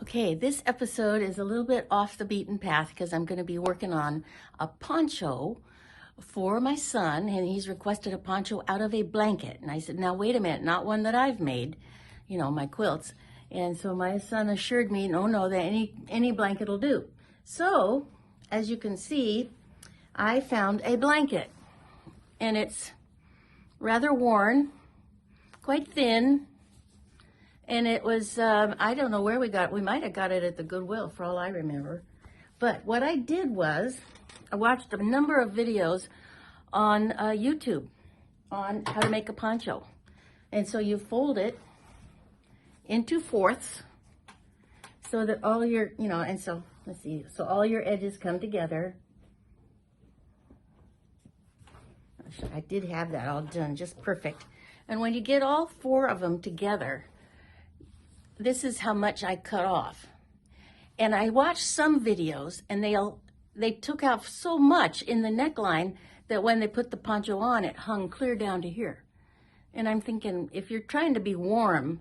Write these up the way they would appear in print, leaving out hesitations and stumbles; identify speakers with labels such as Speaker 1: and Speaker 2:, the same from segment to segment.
Speaker 1: Okay, this episode is a little bit off the beaten path because I'm going to be working on a poncho for my son, and he's requested a poncho out of a blanket. And I said, now wait a minute, not one that I've made, you know, my quilts. And so my son assured me, no, that any blanket will do. So, as you can see, I found a blanket, and it's rather worn, quite thin. And it was, I don't know where we got it. We might have got it at the Goodwill for all I remember. But what I did was, I watched a number of videos on YouTube on how to make a poncho. And so you fold it into fourths so that all your, and so, let's see, so all your edges come together. I did have that all done, just perfect. And when you get all four of them together, this is how much I cut off. And I watched some videos, and they took out so much in the neckline that when they put the poncho on, it hung clear down to here. And I'm thinking, if you're trying to be warm,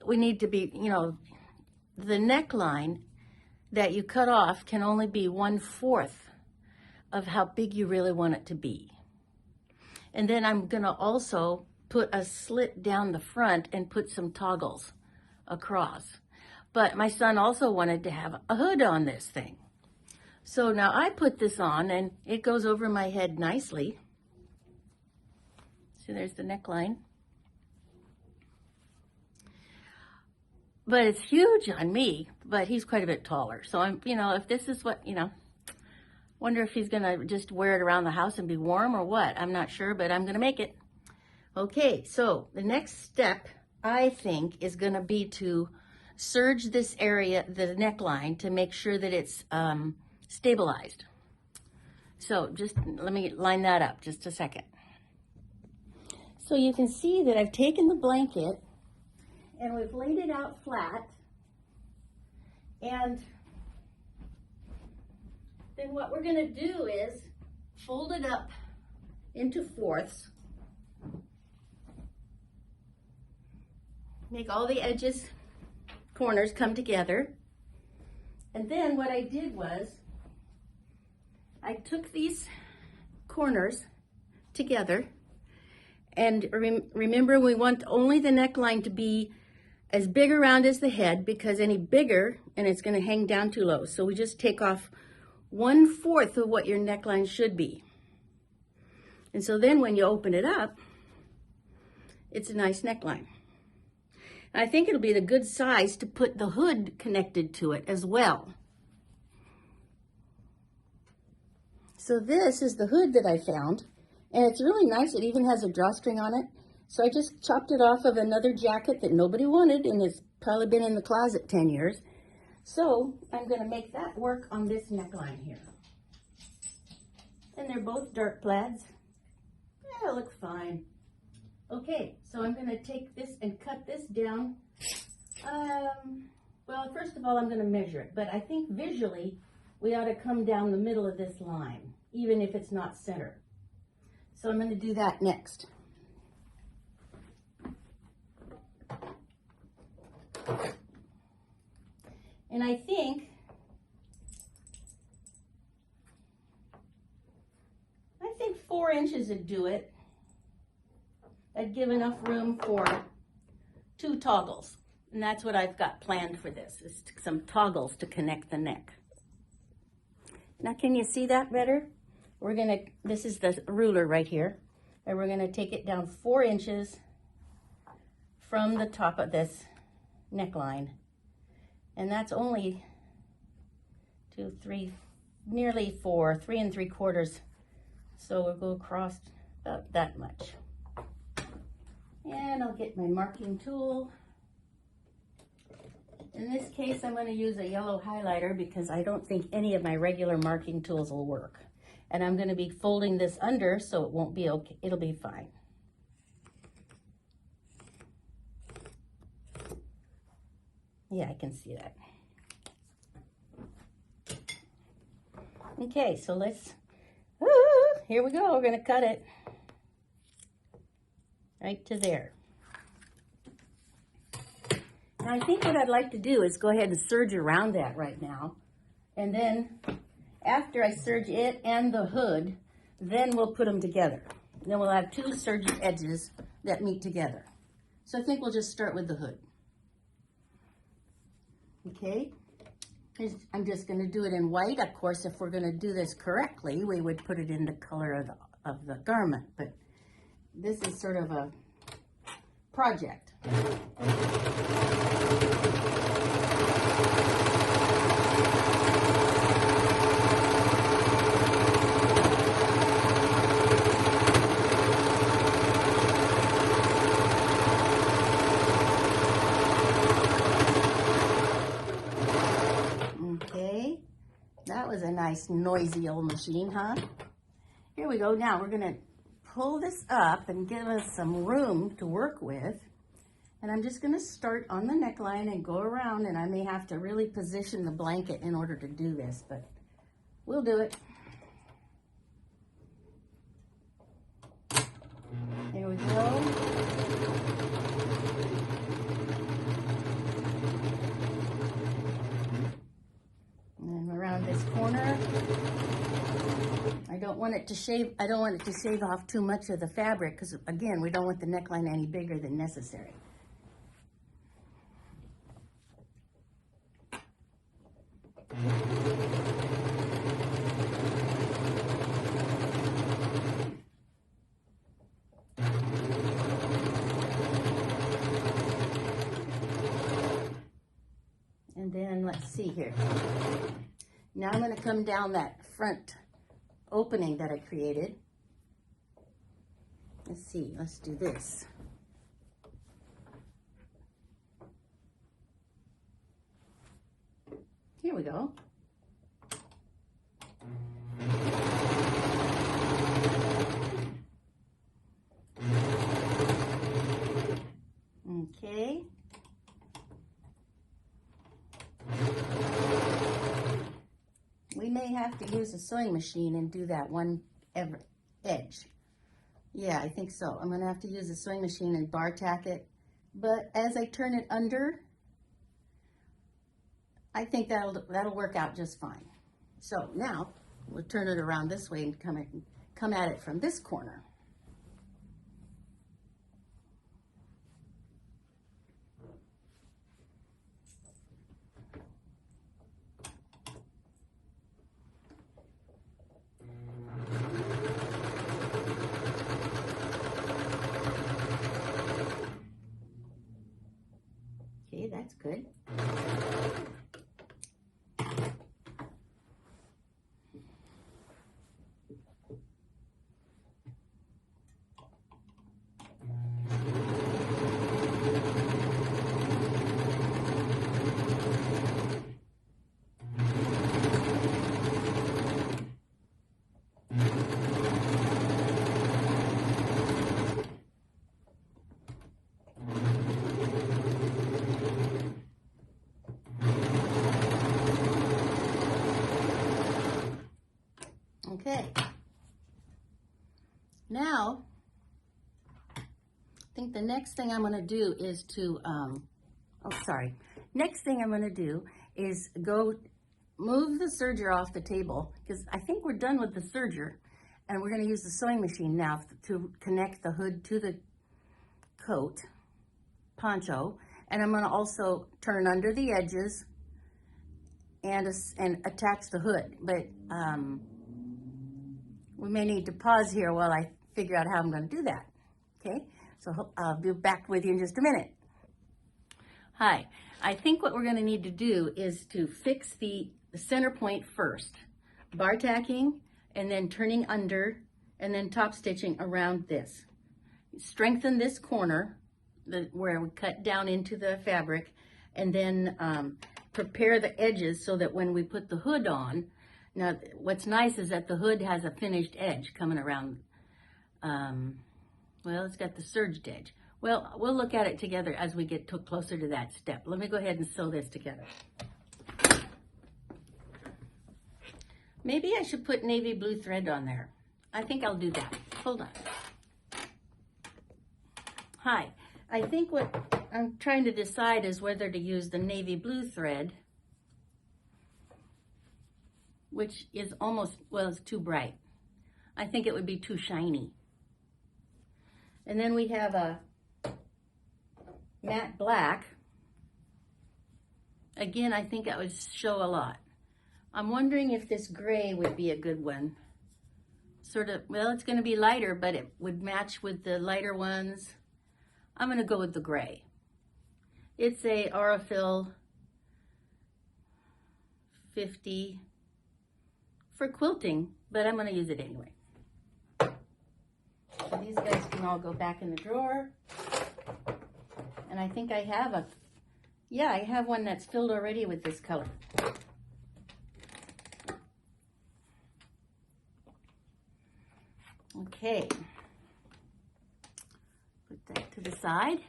Speaker 1: we need to be, the neckline that you cut off can only be 1/4 of how big you really want it to be. And then I'm gonna also put a slit down the front and put some toggles across. But my son also wanted to have a hood on this thing. So now I put this on and it goes over my head nicely. So there's the neckline. But it's huge on me, but he's quite a bit taller. So I'm, if this is what, wonder if he's gonna just wear it around the house and be warm or what. I'm not sure, but I'm gonna make it. Okay, so the next step, I think, is gonna be to serge this area, the neckline, to make sure that it's stabilized. So just let me line that up just a second. So you can see that I've taken the blanket and we've laid it out flat, and then what we're gonna do is fold it up into fourths. Make all the edges, corners come together. And then what I did was, I took these corners together, and remember, we want only the neckline to be as big around as the head, because any bigger, and it's gonna hang down too low. So we just take off 1/4 of what your neckline should be. And so then when you open it up, it's a nice neckline. I think it'll be the good size to put the hood connected to it as well. So this is the hood that I found, and it's really nice. It even has a drawstring on it. So I just chopped it off of another jacket that nobody wanted, and it's probably been in the closet 10 years. So I'm gonna make that work on this neckline here. And they're both dark plaids. Yeah, it looks fine. Okay, so I'm gonna take this and cut this down. Well, first of all, I'm gonna measure it, but I think visually we ought to come down the middle of this line, even if it's not center. So I'm gonna do that next. And I think 4 inches would do it. I'd give enough room for 2 toggles. And that's what I've got planned for this, is some toggles to connect the neck. Now, can you see that better? This is the ruler right here, and we're gonna take it down 4 inches from the top of this neckline. And that's only 2, 3, nearly 4, 3 3/4. So we'll go across about that much. And I'll get my marking tool. In this case, I'm going to use a yellow highlighter because I don't think any of my regular marking tools will work. And I'm going to be folding this under, so it won't be okay. It'll be fine. Yeah, I can see that. Okay, so here we go. We're going to cut it right to there. Now I think what I'd like to do is go ahead and serge around that right now. And then after I serge it and the hood, then we'll put them together. Then we'll have two serged edges that meet together. So I think we'll just start with the hood. Okay, I'm just going to do it in white. Of course, if we're going to do this correctly, we would put it in the color of the garment. But this is sort of a project. Okay, that was a nice noisy old machine, huh? Here we go. Now we're going to pull this up and give us some room to work with. And I'm just going to start on the neckline and go around, and I may have to really position the blanket in order to do this, but we'll do it. Here we go. And around this corner. I don't want it to shave off too much of the fabric because, again, we don't want the neckline any bigger than necessary. And then let's see here. Now I'm going to come down that front opening that I created. Let's see, let's do this. Here we go. Okay. We may have to use a sewing machine and do that one edge. Yeah, I think so. I'm going to have to use a sewing machine and bar tack it. But as I turn it under, I think that'll work out just fine. So now we'll turn it around this way and come at it from this corner. Okay, that's good. Okay, now I think the next thing I'm going to do is to, next thing I'm going to do is go move the serger off the table, because I think we're done with the serger, and we're going to use the sewing machine now to connect the hood to the coat, poncho, and I'm going to also turn under the edges and attach the hood, but we may need to pause here while I figure out how I'm going to do that. Okay, so I'll be back with you in just a minute. Hi, I think what we're going to need to do is to fix the center point first, bar tacking, and then turning under, and then top stitching around this. Strengthen this corner where we cut down into the fabric, and then prepare the edges so that when we put the hood on, now, what's nice is that the hood has a finished edge coming around. Well, it's got the serged edge. Well, we'll look at it together as we get closer to that step. Let me go ahead and sew this together. Maybe I should put navy blue thread on there. I think I'll do that. Hold on. Hi, I think what I'm trying to decide is whether to use the navy blue thread, which is almost, well, it's too bright. I think it would be too shiny. And then we have a matte black. Again, I think that would show a lot. I'm wondering if this gray would be a good one. Sort of, well, it's going to be lighter, but it would match with the lighter ones. I'm going to go with the gray. It's a Aurifil 50 for quilting, but I'm going to use it anyway. So these guys can all go back in the drawer. And I think I have a, yeah, I have one that's filled already with this color. Okay, put that to the side.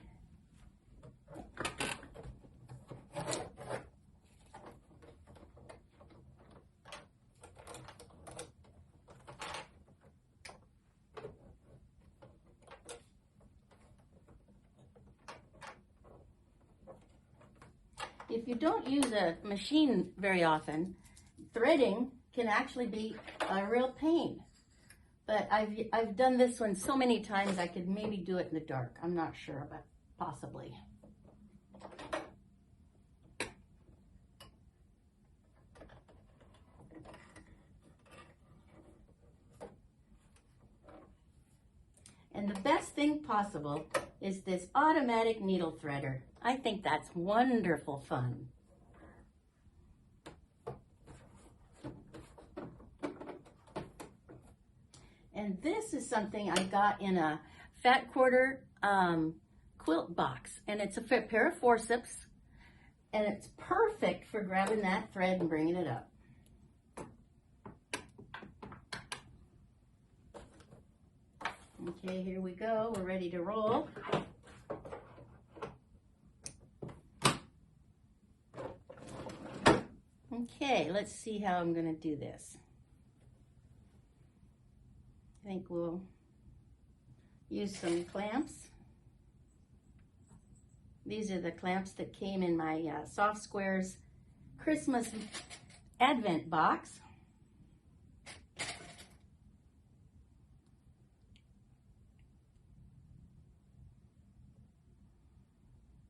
Speaker 1: If you don't use a machine very often, threading can actually be a real pain. But I've done this one so many times I could maybe do it in the dark. I'm not sure, but possibly. And the best thing possible is this automatic needle threader. I think that's wonderful fun. And this is something I got in a fat quarter quilt box. And it's a pair of forceps. And it's perfect for grabbing that thread and bringing it up. Okay, here we go. We're ready to roll. Okay, let's see how I'm going to do this. I think we'll use some clamps. These are the clamps that came in my Soft Squares Christmas Advent box.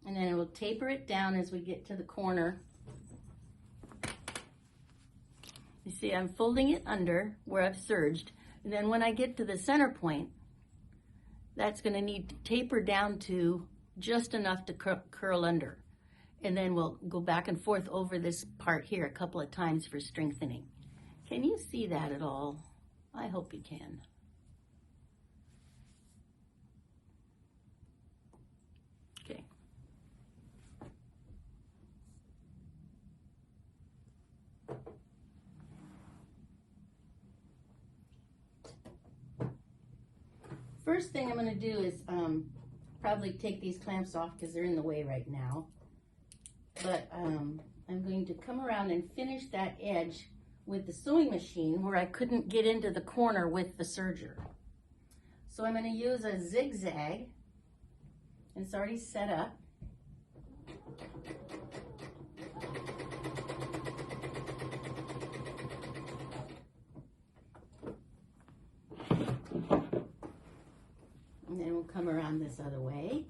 Speaker 1: And then we'll taper it down as we get to the corner. You see, I'm folding it under where I've serged. And then when I get to the center point, that's going to need to taper down to just enough to curl under. And then we'll go back and forth over this part here a couple of times for strengthening. Can you see that at all? I hope you can. Okay. First thing I'm going to do is probably take these clamps off because they're in the way right now. But I'm going to come around and finish that edge with the sewing machine where I couldn't get into the corner with the serger. So I'm going to use a zigzag, and it's already set up. And then we'll come around this other way.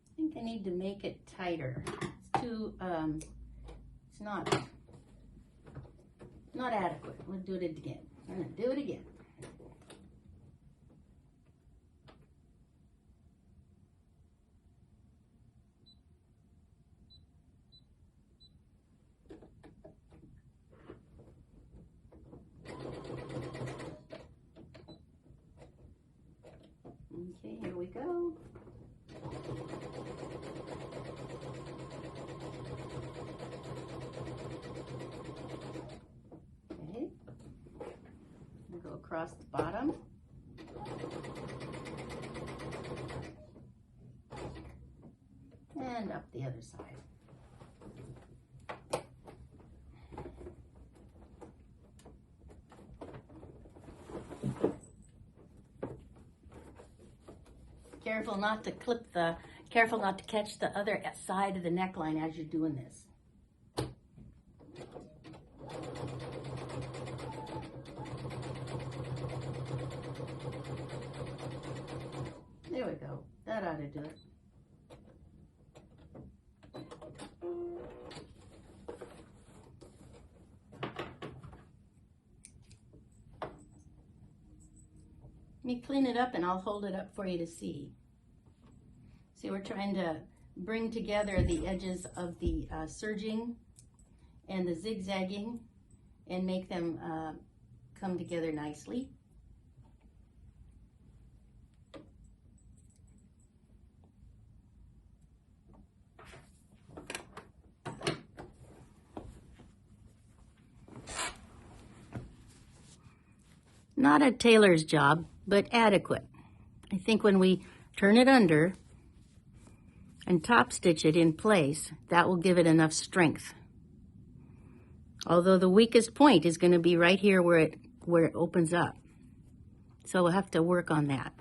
Speaker 1: I think I need to make it tighter. It's too, it's not adequate. We'll do it again. I'm going to do it again. Okay, here we go. Okay. across the bottom. And up the other side. Careful not to careful not to catch the other side of the neckline as you're doing this. There we go. That ought to do it. Let me clean it up and I'll hold it up for you to see. See, we're trying to bring together the edges of the serging and the zigzagging and make them come together nicely. Not a tailor's job, but adequate. I think when we turn it under and top stitch it in place, that will give it enough strength. Although the weakest point is going to be right here where it opens up. So we'll have to work on that.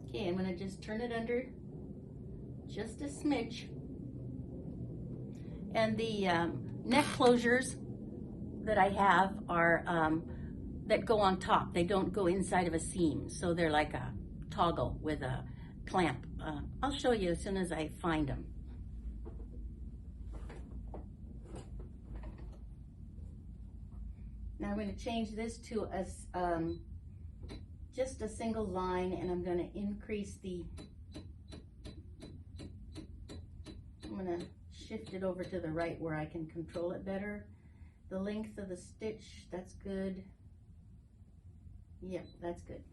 Speaker 1: Okay, I'm going to just turn it under just a smidge. And the neck closures that I have are that go on top. They don't go inside of a seam, so they're like a toggle with a clamp. I'll show you as soon as I find them. Now I'm going to change this to just a single line, and I'm going to increase I'm going to shift it over to the right where I can control it better. The length of the stitch, that's good. Yep, that's good.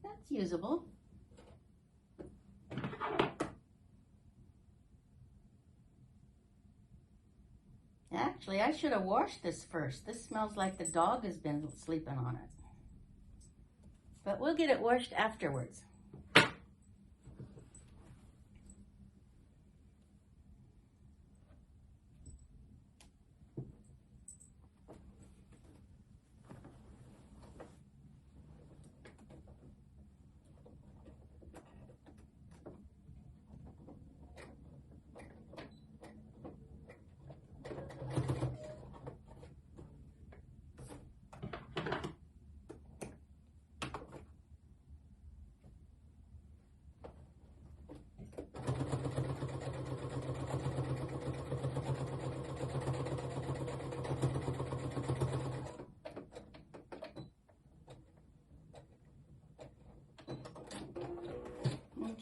Speaker 1: That's usable. Actually, I should have washed this first. This smells like the dog has been sleeping on it. But we'll get it washed afterwards.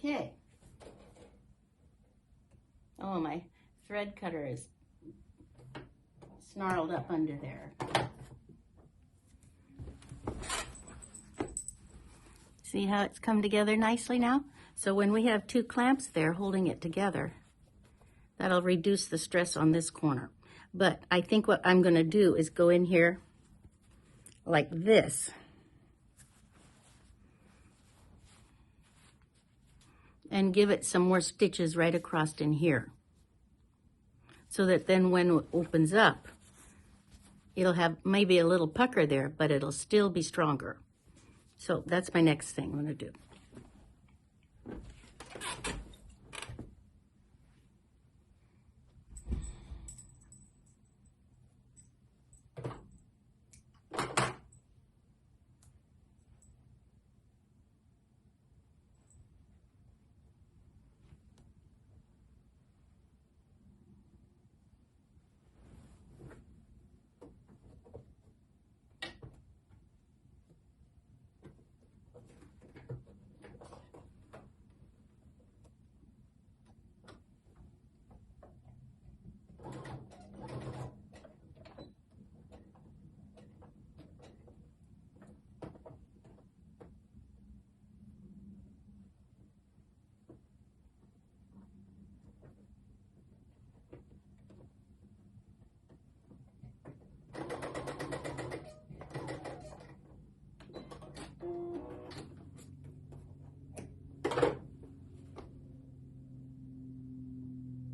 Speaker 1: Okay. Oh, my thread cutter is snarled up under there. See how it's come together nicely now? So when we have two clamps there holding it together, that'll reduce the stress on this corner. But I think what I'm going to do is go in here like this. And give it some more stitches right across in here. So that then when it opens up, it'll have maybe a little pucker there, but it'll still be stronger. So that's my next thing I'm going to do.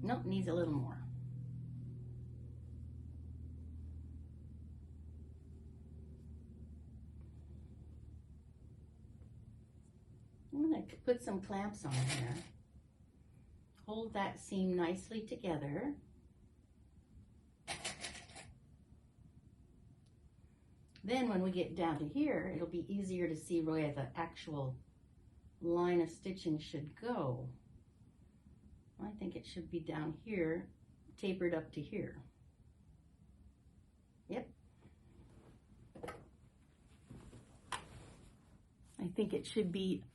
Speaker 1: Nope, needs a little more. I'm going to put some clamps on here. Hold that seam nicely together. Then when we get down to here, it'll be easier to see where the actual line of stitching should go. I think it should be down here, tapered up to here. Yep. I think it should be,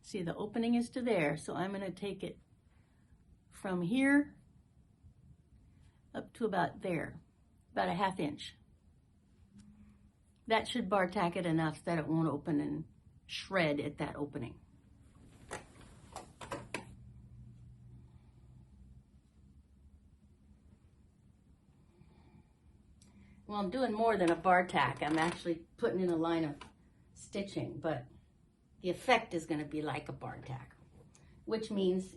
Speaker 1: see, the opening is to there, so I'm going to take it from here up to about there, about a ½ inch. That should bar tack it enough that it won't open and shred at that opening. Well, I'm doing more than a bar tack. I'm actually putting in a line of stitching, but the effect is going to be like a bar tack, which means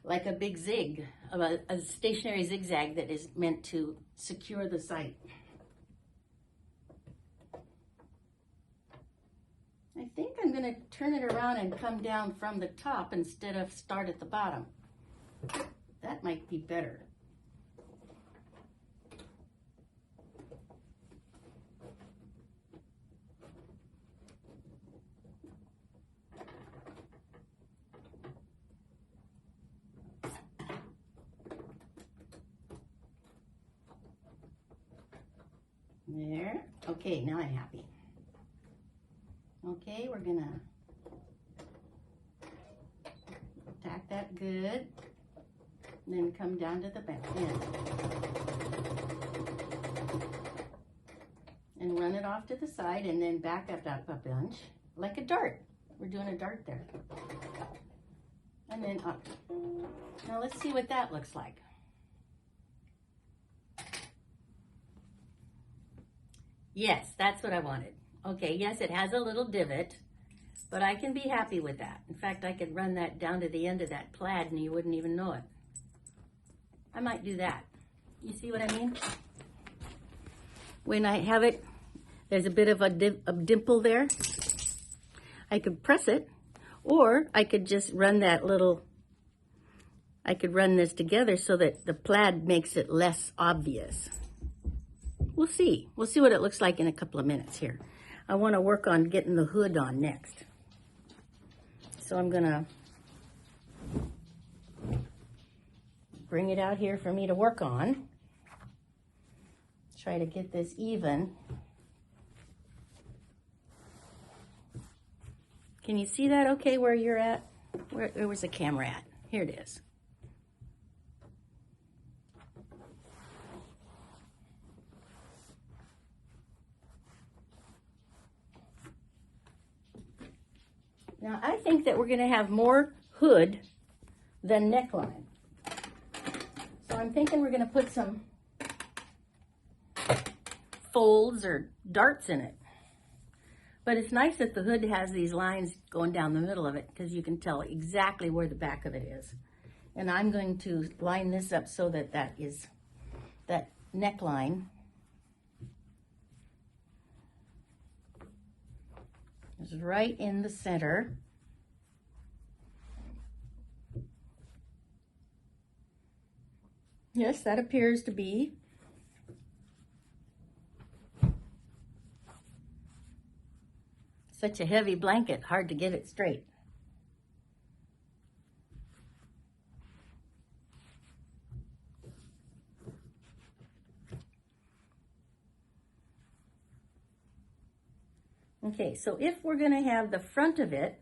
Speaker 1: like a big zig, a stationary zigzag that is meant to secure the site. I think I'm going to turn it around and come down from the top instead of start at the bottom. That might be better. There. Okay, now I'm happy. Okay, we're gonna tack that good, and then come down to the back end and run it off to the side, and then back up a bunch like a dart. We're doing a dart there, and then up. Now let's see what that looks like. Yes, that's what I wanted. Okay, yes, it has a little divot, but I can be happy with that. In fact, I could run that down to the end of that plaid and you wouldn't even know it. I might do that. You see what I mean? When I have it, there's a bit of a dimple there. I could press it, or I could just run that little, I could run this together so that the plaid makes it less obvious. We'll see. We'll see what it looks like in a couple of minutes here. I want to work on getting the hood on next. So I'm going to bring it out here for me to work on. Try to get this even. Can you see that okay where you're at? Where was the camera at? Here it is. Now, I think that we're going to have more hood than neckline. So I'm thinking we're going to put some folds or darts in it. But it's nice that the hood has these lines going down the middle of it because you can tell exactly where the back of it is. And I'm going to line this up so that that neckline is is right in the center. Yes, that appears to be. Such a heavy blanket, hard to get it straight. Okay, so if we're going to have the front of it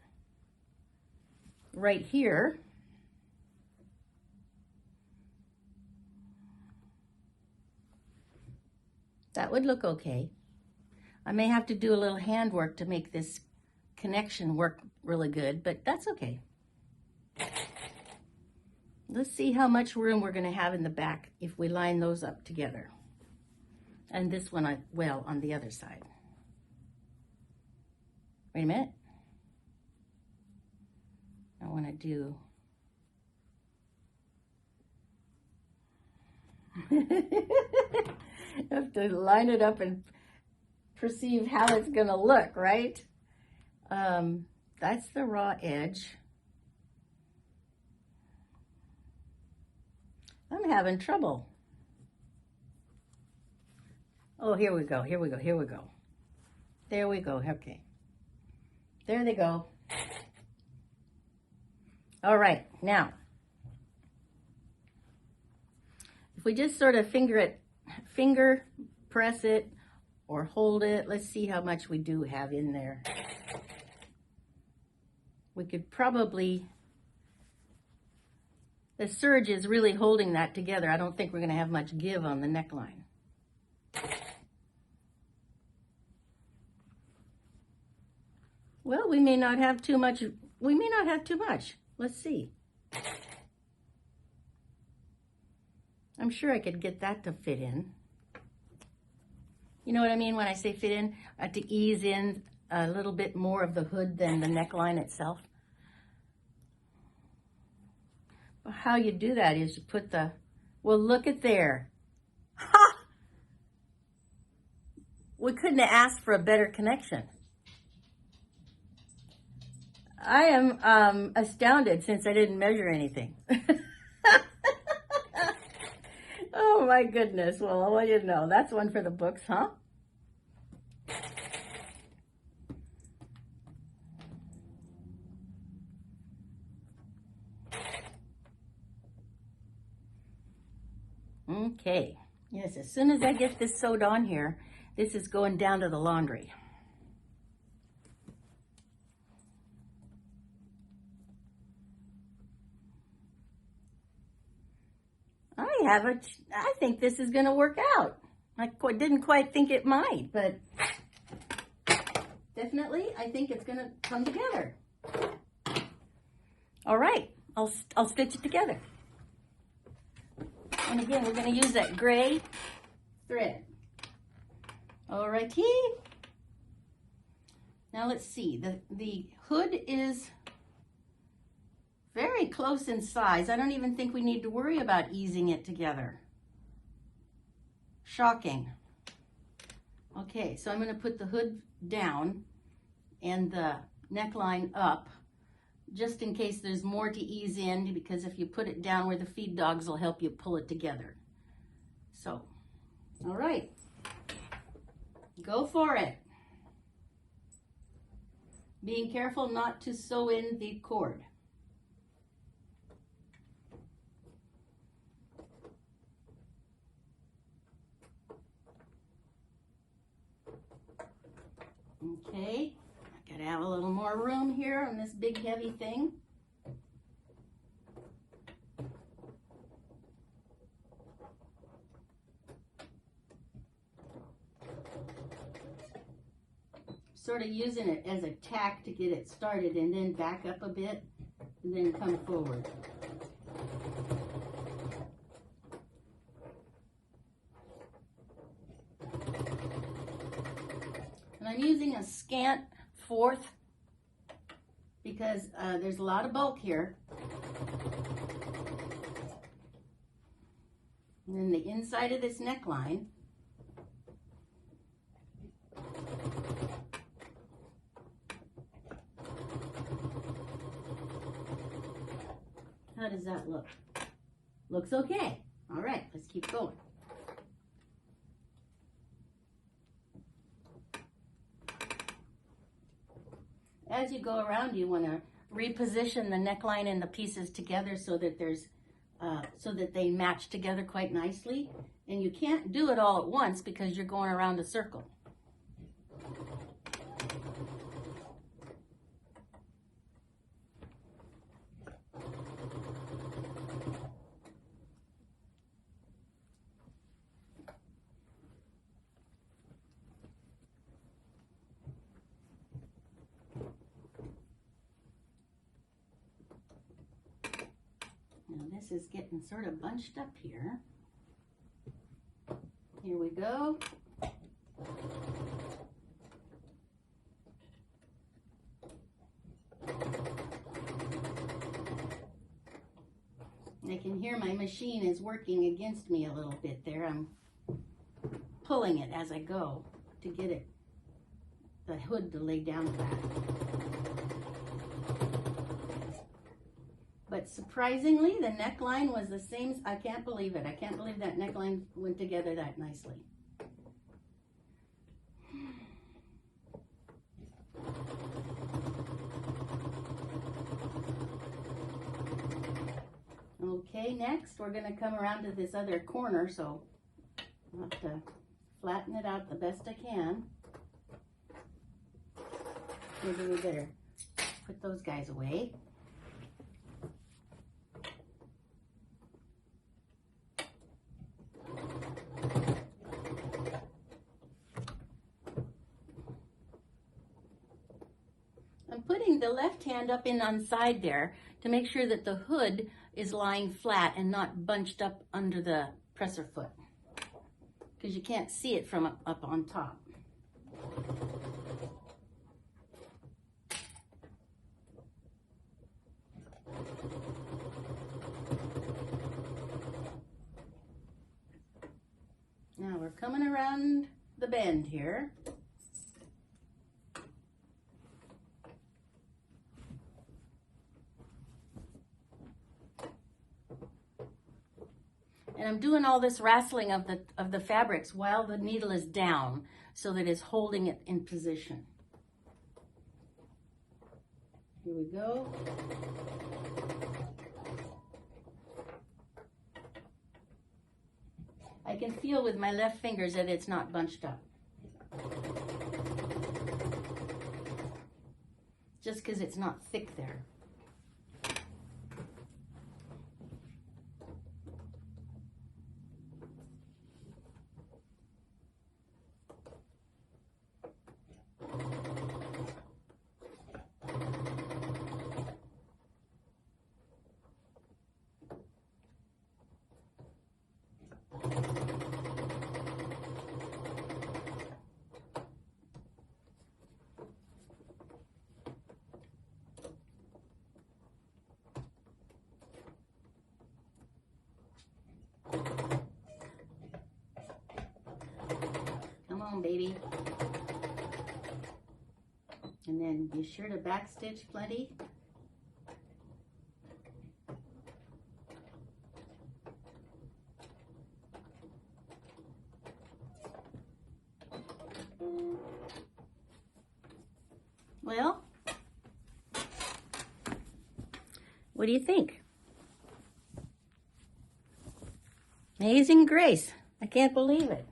Speaker 1: right here, that would look okay. I may have to do a little handwork to make this connection work really good, but that's okay. Let's see how much room we're going to have in the back if we line those up together. And this one, well, on the other side. Wait a minute. I want to do... I have to line it up and perceive how it's going to look, right? That's the raw edge. I'm having trouble. Oh, here we go, here we go, here we go. There we go, okay. There they go. All right, now, if we just sort of finger press it or hold it, let's see how much we do have in there. We could probably, the serge is really holding that together. I don't think we're going to have much give on the neckline. Well, we may not have too much. We may not have too much. Let's see. I'm sure I could get that to fit in. You know what I mean when I say fit in? I have to ease in a little bit more of the hood than the neckline itself. How you do that is you put the, well, look at there. Ha! We couldn't have asked for a better connection. I am astounded since I didn't measure anything. Oh my goodness. Well, what do you know? That's one for the books, huh? Okay. Yes, as soon as I get this sewed on here, this is going down to the laundry. I think this is going to work out. I didn't quite think it might, but definitely I think it's going to come together. All right, I'll stitch it together. And again, we're going to use that gray thread. All righty. Now let's see, the hood is very close in size. I don't even think we need to worry about easing it together. Shocking. Okay, so I'm going to put the hood down and the neckline up, just in case there's more to ease in, because if you put it down where the feed dogs will help you pull it together. So, all right, go for it. Being careful not to sew in the cord. Okay, I gotta have a little more room here on this big heavy thing. Sort of using it as a tack to get it started, and then back up a bit and then come forward. And I'm using a scant 1/4 because there's a lot of bulk here. And then the inside of this neckline. How does that look? Looks okay. All right, let's keep going. As you go around, you want to reposition the neckline and the pieces together so that they match together quite nicely. And you can't do it all at once because you're going around a circle. Now this is getting sort of bunched up here. Here we go. I can hear my machine is working against me a little bit there. I'm pulling it as I go to get it, the hood to lay down flat. But surprisingly, the neckline was the same. I can't believe it. I can't believe that neckline went together that nicely. Okay, next we're going to come around to this other corner, so I'll have to flatten it out the best I can. Maybe we better put those guys away. I'm putting the left hand up in on side there to make sure that the hood is lying flat and not bunched up under the presser foot, because you can't see it from up on top. Now we're coming around the bend here. And I'm doing all this wrestling of the fabrics while the needle is down so that it's holding it in position. Here we go. I can feel with my left fingers that it's not bunched up. Just because it's not thick there. Baby. And then be sure to backstitch plenty. Well, what do you think? Amazing grace. I can't believe it.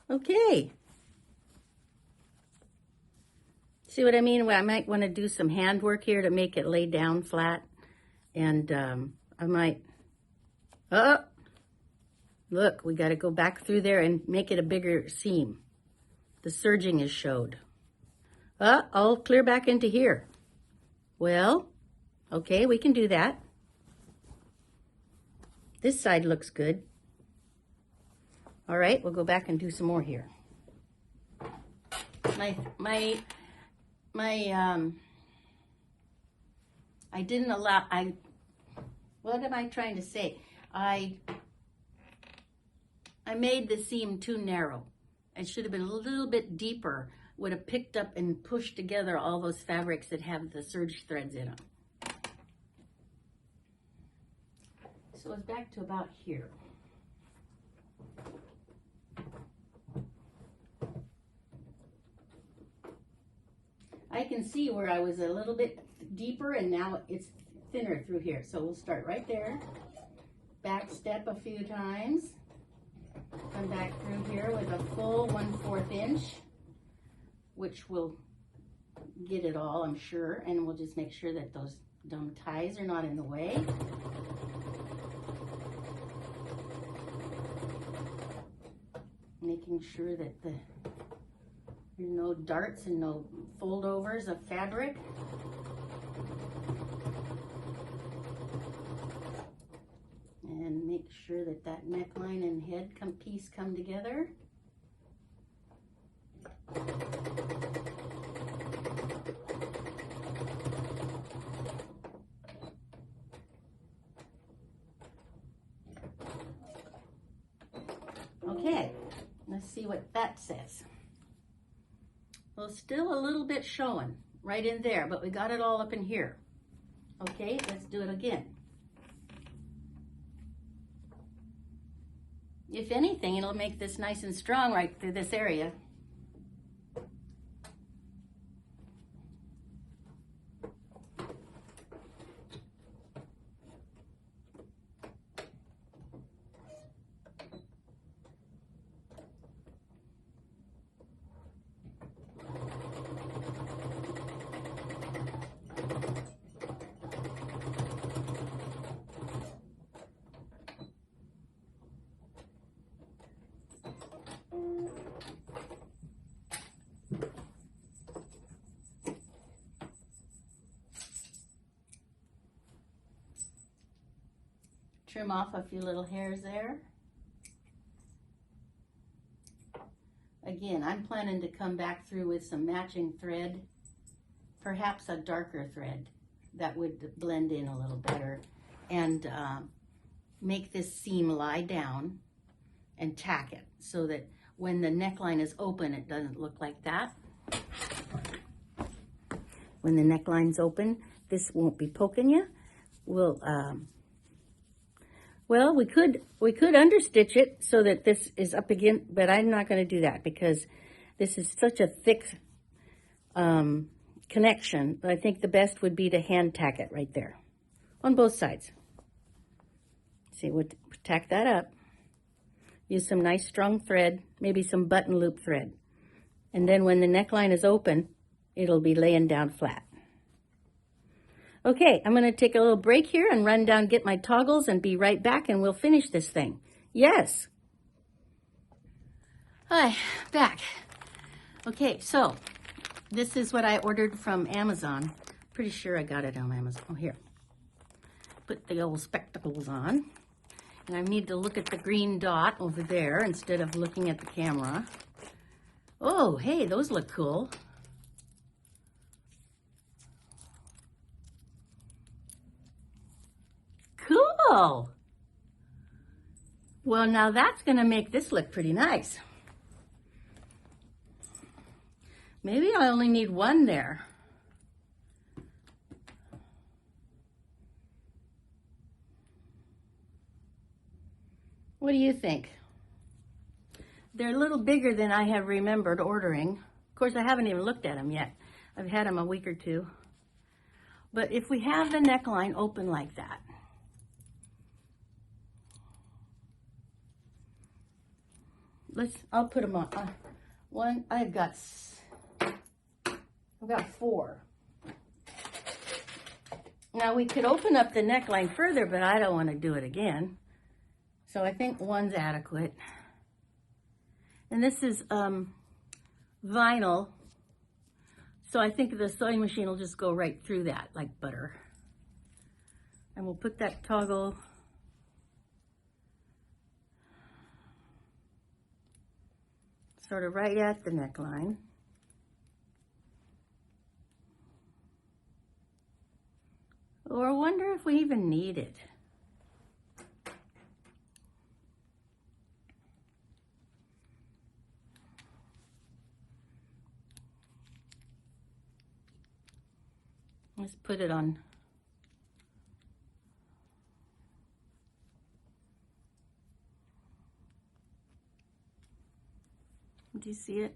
Speaker 1: Okay. See what I mean? Well, I might want to do some handwork here to make it lay down flat. And I might, look, we got to go back through there and make it a bigger seam. The serging is showed. I'll clear back into here. Well, okay, we can do that. This side looks good. All right, we'll go back and do some more here. I didn't allow, what am I trying to say? I I made the seam too narrow. It should have been a little bit deeper. Would have picked up and pushed together all those fabrics that have the serge threads in them. So it's back to about here. I can see where I was a little bit deeper and now it's thinner through here. So we'll start right there. Back step a few times. Come back through here with a full 1/4 inch, which will get it all, I'm sure. And we'll just make sure that those dumb ties are not in the way. Making sure that there's no darts and no foldovers of fabric. And make sure that that neckline and head piece come together. Okay, let's see what that says. Well, still a little bit showing right in there, but we got it all up in here. Okay, let's do it again. If anything, it'll make this nice and strong right through this area. Trim off a few little hairs there. Again, I'm planning to come back through with some matching thread, perhaps a darker thread that would blend in a little better, and make this seam lie down and tack it so that when the neckline is open, it doesn't look like that. When the neckline's open, this won't be poking you. Well, we could understitch it so that this is up again, but I'm not going to do that because this is such a thick connection. But I think the best would be to hand tack it right there on both sides. See, we'll tack that up. Use some nice strong thread, maybe some button loop thread. And then when the neckline is open, it'll be laying down flat. Okay, I'm going to take a little break here and run down, get my toggles, and be right back, and we'll finish this thing. Yes. Hi, back. Okay, so this is what I ordered from Amazon. Pretty sure I got it on Amazon. Oh, here. Put the old spectacles on. And I need to look at the green dot over there instead of looking at the camera. Oh, hey, those look cool. Cool. Well, now that's going to make this look pretty nice. Maybe I only need one there. What do you think? They're a little bigger than I have remembered ordering. Of course, I haven't even looked at them yet. I've had them a week or two. But if we have the neckline open like that, I'll put them on. I've got 4. Now we could open up the neckline further, but I don't want to do it again. So I think one's adequate. And this is vinyl. So I think the sewing machine will just go right through that like butter. And we'll put that toggle sort of right at the neckline. Or I wonder if we even need it. put it on. Do you see it?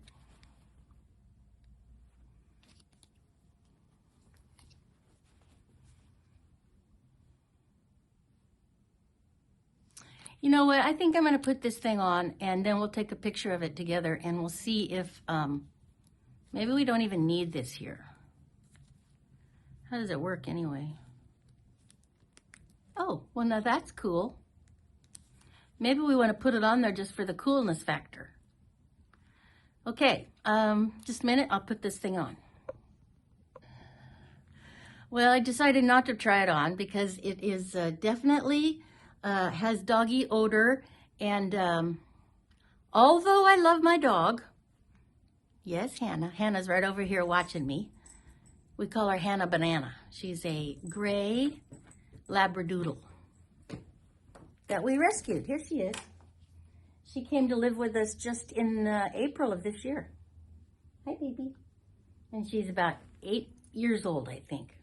Speaker 1: You know what? I think I'm going to put this thing on, and then we'll take a picture of it together, and we'll see if maybe we don't even need this here. How does it work anyway? Oh, well, now that's cool. Maybe we want to put it on there just for the coolness factor. Okay, just a minute. I'll put this thing on. Well, I decided not to try it on because it is definitely has doggy odor, and although I love my dog, yes, Hannah. Hannah's right over here watching me. We call her Hannah Banana. She's a gray Labradoodle that we rescued. Here she is. She came to live with us just in April of this year. Hi, baby. And she's about 8 years old, I think.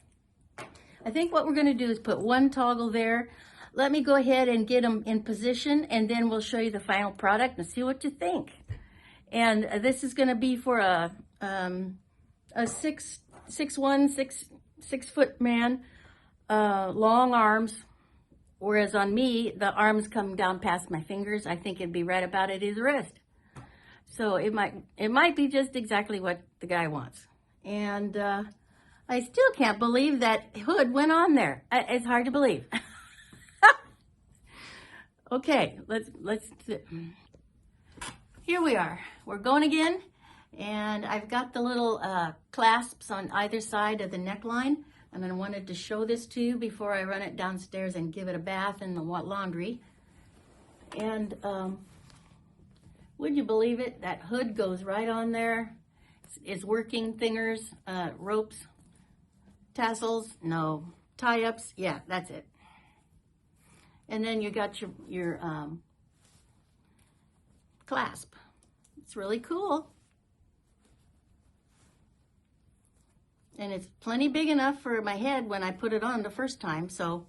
Speaker 1: I think what we're going to do is put one toggle there. Let me go ahead and get them in position, and then we'll show you the final product and see what you think. And this is going to be for a 6 foot man, long arms. Whereas on me, the arms come down past my fingers. I think it'd be right about at his wrist. So it might be just exactly what the guy wants. And I still can't believe that hood went on there. It's hard to believe. Okay, let's here we are. We're going again, and I've got the little clasps on either side of the neckline, and I wanted to show this to you before I run it downstairs and give it a bath in the laundry. And would you believe it? That hood goes right on there. It's working fingers, ropes, tassels, no, tie-ups. Yeah, that's it. And then you got your clasp. It's really cool. And it's plenty big enough for my head when I put it on the first time. So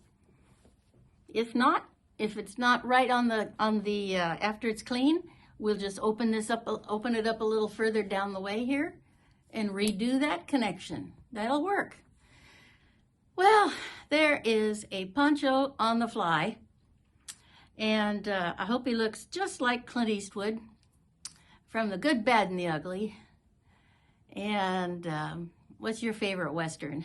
Speaker 1: if it's not right on the after it's clean, we'll just open it up a little further down the way here and redo that connection. That'll work. Well, there is a Poncho on the fly. And I hope he looks just like Clint Eastwood from The Good, Bad, and the Ugly. And what's your favorite Western?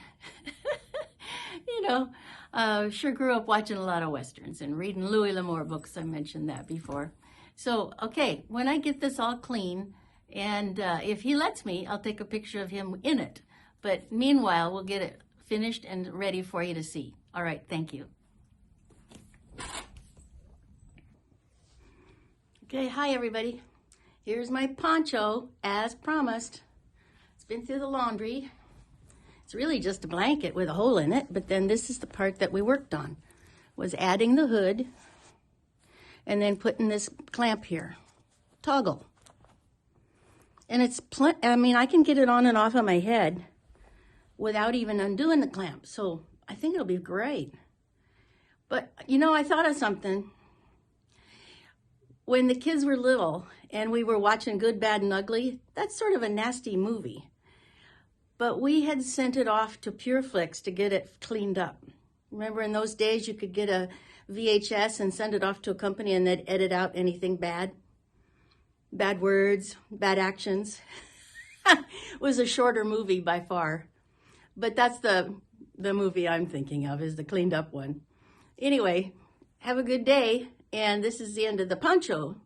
Speaker 1: You know, sure grew up watching a lot of Westerns and reading Louis L'Amour books. I mentioned that before. So, okay, when I get this all clean, and if he lets me, I'll take a picture of him in it. But meanwhile, we'll get it finished and ready for you to see. All right, thank you. Okay, hi everybody. Here's my poncho, as promised. It's been through the laundry. It's really just a blanket with a hole in it, but then this is the part that we worked on, was adding the hood and then putting this clamp here, toggle. And it's, I can get it on and off of my head without even undoing the clamp, so I think it'll be great. But, you know, I thought of something. When the kids were little and we were watching Good, Bad, and Ugly, that's sort of a nasty movie. But we had sent it off to PureFlix to get it cleaned up. Remember in those days you could get a VHS and send it off to a company and they'd edit out anything bad. Bad words, bad actions. It was a shorter movie by far. But that's the movie I'm thinking of, is the cleaned up one. Anyway, have a good day. And this is the end of the poncho